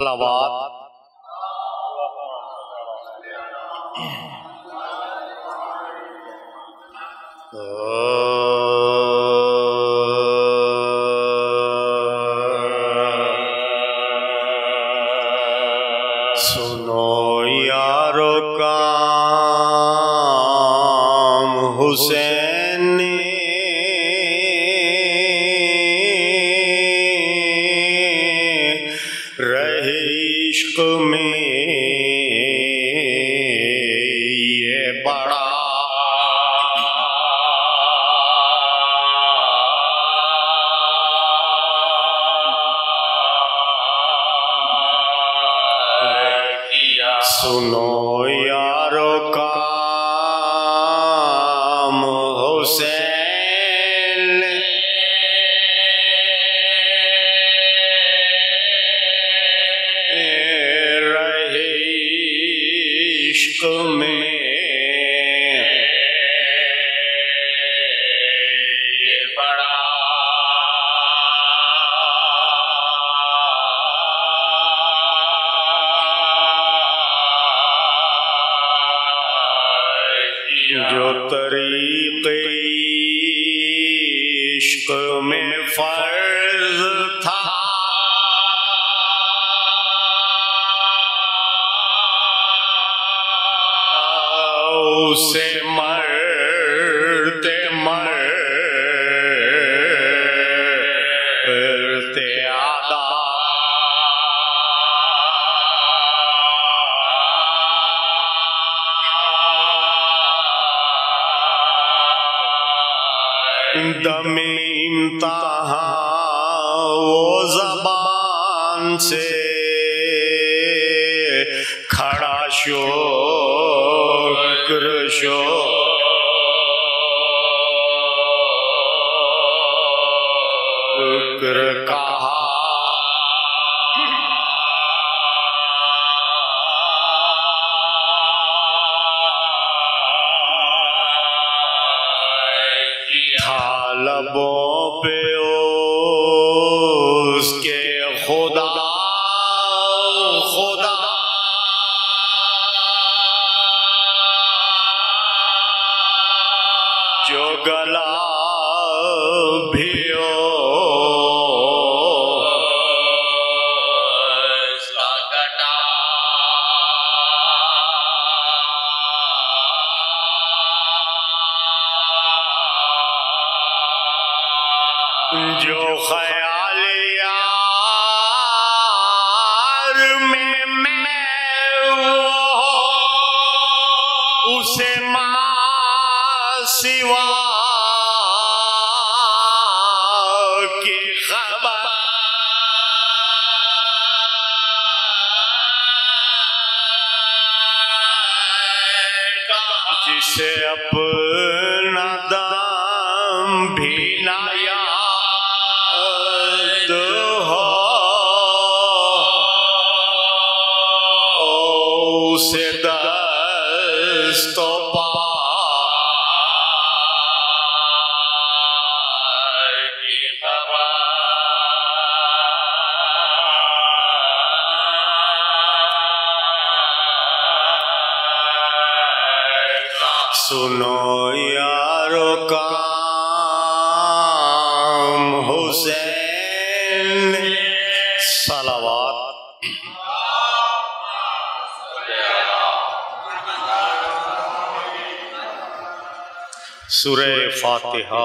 صلوات سنو یارو کام حسین نے رہے عشق میں یہ بڑا سنو یارو کام حسین رہے عشق میں جو طریق عشق میں فرض تھا اسے مرتے آدھا دم امتحان وہ زبان سے کھڑا شکر کہا لبوں پہ اس کے خدا جو گلا بھی جو خیال یار میں اسے ماں سوا کی خبر جسے اپنا دم بھی نہ یاد ہو اسے دست و پار کی خبر سنو یارو کام حسین صلوات سورہ فاتحہ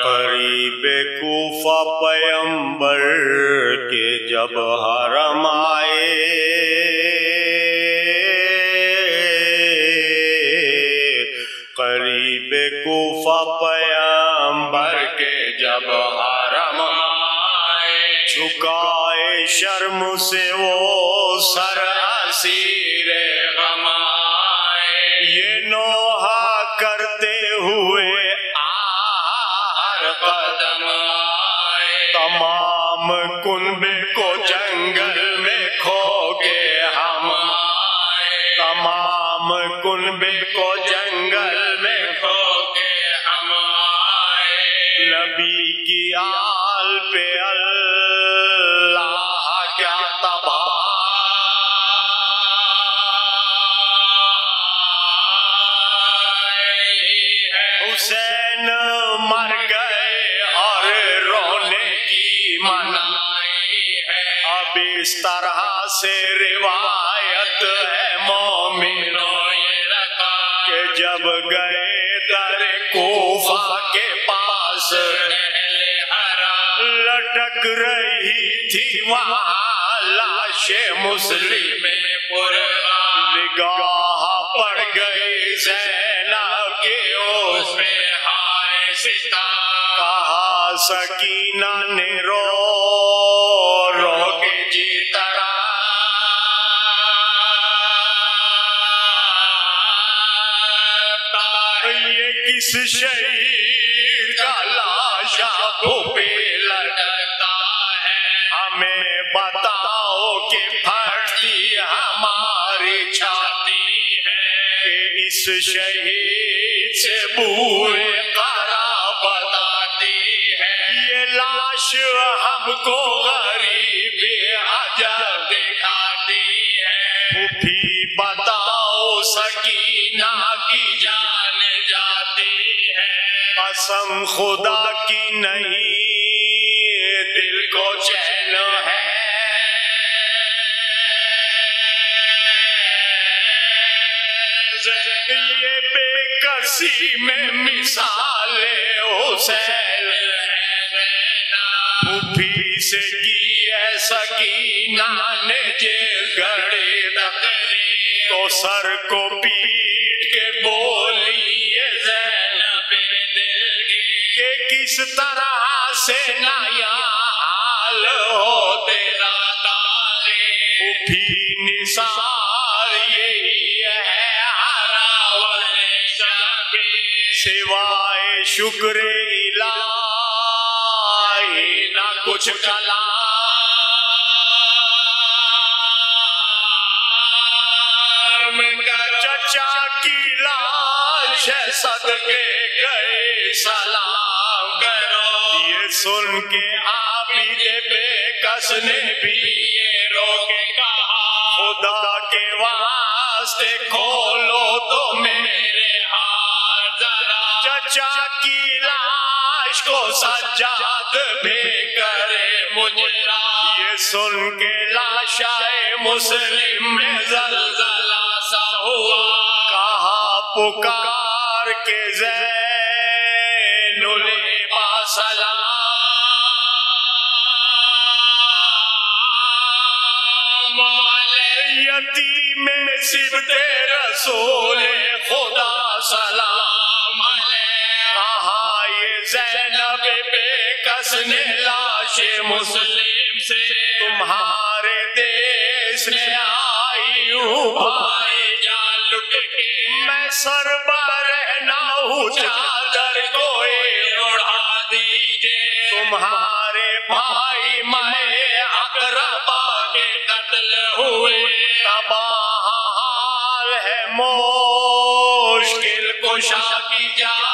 قریب کوفہ پیمبر کے جب حرم آئے، قریب کوفہ پیغمبر کے جب حرم آئے، جھکائے شرم سے وہ سر اسیر غم آئے، یہ نوحہ کرتے ہوئے ہر قدم آئے، تمام کنبے کو جنگل میں کھو کے ہم آئے، تمام کنبے کو جنگل میں کھو کے ہم آئے، نبی کی آل پہ اللہ کیا تباہ حسین مر گئے اور رونے کی منائی ہے، اب اس طرح سے روایت ہے مومنوں کہ جب گئے در کوفہ کے پاس لٹک رہی تھی وہاں لاش مسلم پر، نگاہ پڑ گئی زینب کے اس پہ ہائے ستا، کہا سکینہ نے رو رو کے جی تڑا، یہ کس شہید کا لاشا پہ لٹکتا ہے، ہمیں بتاؤ کہ پھٹتی ہماری چھاتی ہے، کہ اس شہید سے بوئے قرابت آتی ہے، یہ لاش ہم کو غریب عجب دکھاتی ہے، پھوپھی بتاؤ سکینہ کی جان جاتی ہے، قسم خدا کی نہیں دل کو چین ہے، یہ بے کسی میں مثال حسین پھوپھی سے کی ہے سکینہ نے جیل گھڑی تقریر، تو سر کو پیٹ کے بولی یہ زینب دل کی کہ کس طرح سے نیا حال ہو تیرا تاریخ، پھوپھی نثار یہی ہے سوائے شکر الہی نہ کچھ کلام، چچا کی لاش صدقے گئے سلام کرو، یہ سن کے عابد بے کس نے بھی یہ رو کے کہا، خدا کے واسطے کھولو تو میرے ہاتھ ذرا، چچا کی لاش کو سجاد بے کرے مجرا، یہ سن کے لاشائے مسلم میں زلزلہ سا ہوا، کہا پکار کے زین العباد سلام، یتیم صبت رسول خدا سلام علیہ، کہا یہ زینب بے کس نے لاش مسلم سے تمہارے دیس میں آئی ہوں بھائی جان لٹ کے، میں سر برہنہ ہوں چادر کوئی اڑا دیجئے، تمہارے بھائی میں اقربا کے قتل ہوئے، تباہ حال ہے مشکل کشا کی جان،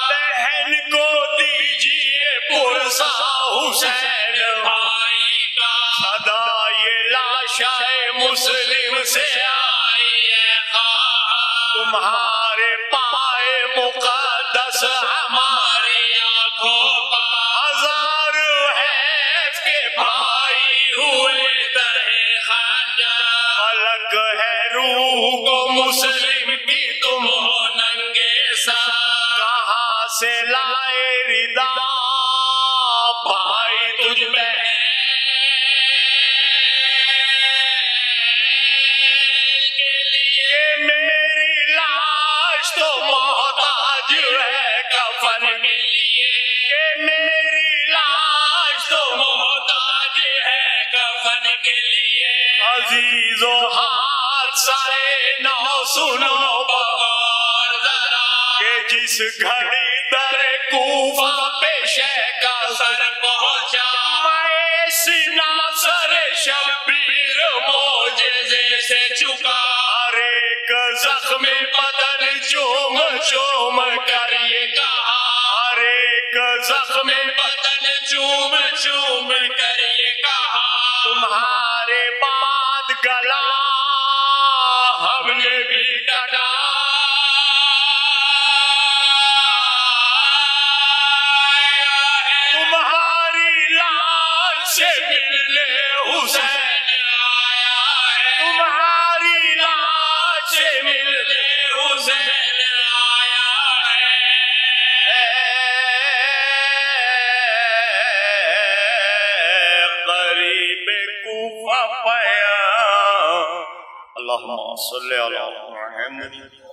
بہن کو دیجئے پرسا حسین بھائی کا، صدا یہ لاشائے مسلم سے آئی ہے خواہ، تمہارے پائے مقدس ہماری آنکھوں کا، ہزار حیف کے بھائی ہوئے در خنجر، فلک ہے روح کو مسلم کی تم ہو ننگے سر، کہاں سے لائے ردا بھائی تجھ میں، عزیز و حادثہ نو سنو بغور ذرا کہ جس گھڑی در کوفہ پیشے کا سر پہنچا میں سینہ سر شبیر معجزے سے چکا ہر ایک زخم بدن چوم چوم کر یہ کہا ہر ایک زخم بدن چوم چوم کر یہ کہا تمہارے بعد گلا ہم نے بھی کٹا تمہاری لاش سے ملنے حسین آیا ہے تمہاری لاش سے ملنے حسین آیا ہے قریب کوفہ پایا اللہم صلی اللہ علیہ وسلم